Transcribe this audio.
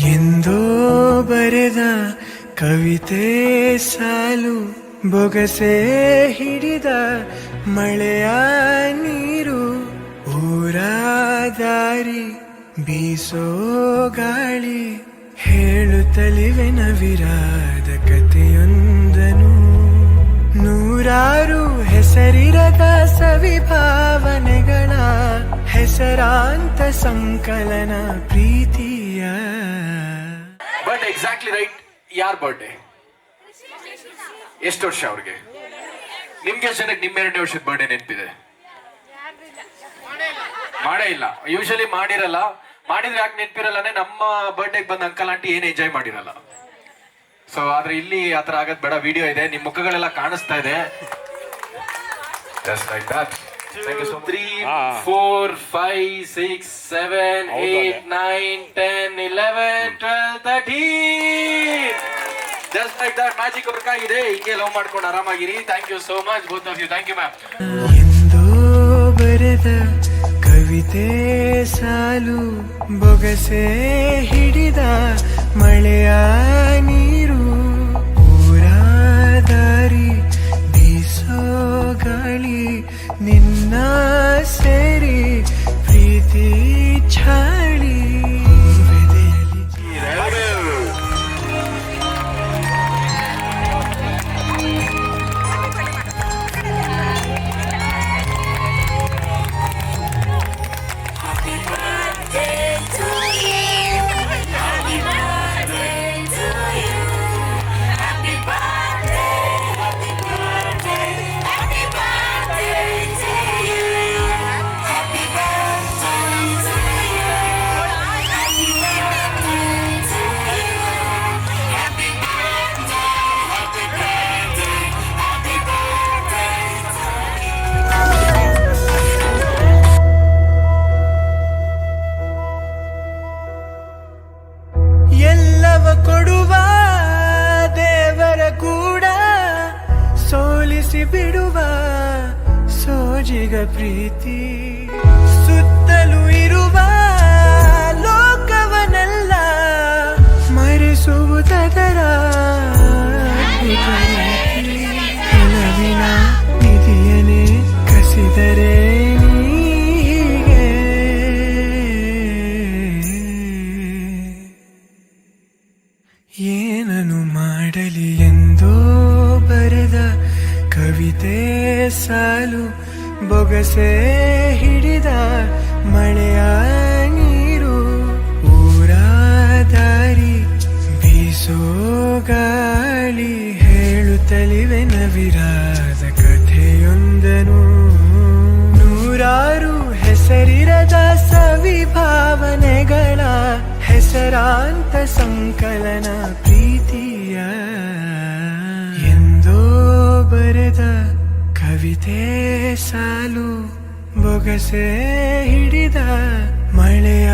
ಎಂದೋ ಬರೆದ ಕವಿತೆ ಸಾಲು ಬೊಗಸೆ ಹಿಡಿದ ಮಳೆಯ ನೀರು ಊರ ದಾರಿ ಬೀಸೋ ಗಾಳಿ ಹೇಳುತ್ತಲಿವೆ ನವಿರಾದ ಕಥೆಯೊಂದನು ನೂರಾರು ಹೆಸರಿರದ ಸವಿಭಾವನೆಗಳ ಹೆಸರಾಂತ ಸಂಕಲನ ಪ್ರೀತಿಯ ಬಟ್ ಎಕ್ಸಾಕ್ಟ್ಲಿ ರೈಟ್. ಯಾರ್ ಬರ್ಡೇ? ಎಷ್ಟು ವರ್ಷ ಅವ್ರಿಗೆ? ನಿಮ್ಗೆ ಎಷ್ಟು ಜನಕ್ಕೆ ನಿಮ್ಮ 2ನೇ ವರ್ಷದ ಬರ್ಡೇ ನೆನಪಿದೆ? ಮಾಡೇ ಇಲ್ಲ. ಯೂಶಲಿ ಮಾಡಿರಲ್ಲ. ಮಾಡಿದ್ರೆ ಯಾಕೆ ನೆನಪಿರಲ್ಲ ಅಂದ್ರೆ ನಮ್ಮ ಬರ್ಡೇಗೆ ಬಂದ ಅಂಕಲ್ ಆಂಟಿ ಏನು ಎಂಜಾಯ್ ಮಾಡಿರಲ್ಲ. ಸೊ ಆದ್ರೆ ಇಲ್ಲಿ ಆತರ ಆಗದ್ ಬೇಡ. ವಿಡಿಯೋ ಇದೆ, ನಿಮ್ ಮುಖಗಳೆಲ್ಲ ಕಾಣಿಸ್ತಾ ಇದೆ. Just like that. Thank you so much. 3, 4, 5, 6, 7, 8, 9, 10, 11, 12, 13. Just like that. Magic work ಆಗಿದೆ. ಹಿಂಗೆ ಲವ್ ಮಾಡ್ಕೊಂಡು ಆರಾಮಾಗಿರಿ. Thank you so much both of you. Thank you ma'am. ಎಂದೋ ಬರೆದ ಕವಿತೆ ಸಾಲು ಬೊಗಸೆ ಹಿಡಿದ ಮಳೆಯ ನೀರು ಊರ ದಾರಿ ಬೀಸೋ ಗಾಳಿ ನಿನ್ನ ಸೇರಿ ಪ್ರೀತಿ ಛಾಳಿ ಬೆದೆಯಲ್ಲಿ ಎಲ್ಲವ ಕೊಡುವ ದೇವರ ಕೂಡ ಸೋಲಿಸಿ ಬಿಡುವ ಸೋಜಿಗ ಪ್ರೀತಿ ಸುತ್ತಲೂ ಇರುವ ಲೋಕವನೆಲ್ಲ ಮರೆಸುವುದರ ಒಲವಿನ ನಿಧಿಯನೇ ಕಸಿದರೆ ಏನನು ಮಾಡಲಿ ಎಂದೋ ಬರೆದ ಕವಿತೆ ಸಾಲು ಬೊಗಸೆ ಹಿಡಿದ ಮಳೆಯ ನೀರು ಊರ ದಾರಿ ಬೀಸೋ ಗಾಳಿ ಹೇಳುತ್ತಲಿವೆ ನವಿರಾದ ಕಥೆಯೊಂದನು ನೂರಾರು ಹೆಸರಿರದ ಸವಿಭಾವನೆಗಳ ಹೆಸರಾಂತ ಸಂಕಲನ ಪ್ರೀತಿಯ ಎಂದೋ ಬರೆದ ಕವಿತೆ ಸಾಲು ಬೊಗಸೆ ಹಿಡಿದ ಮಳೆಯ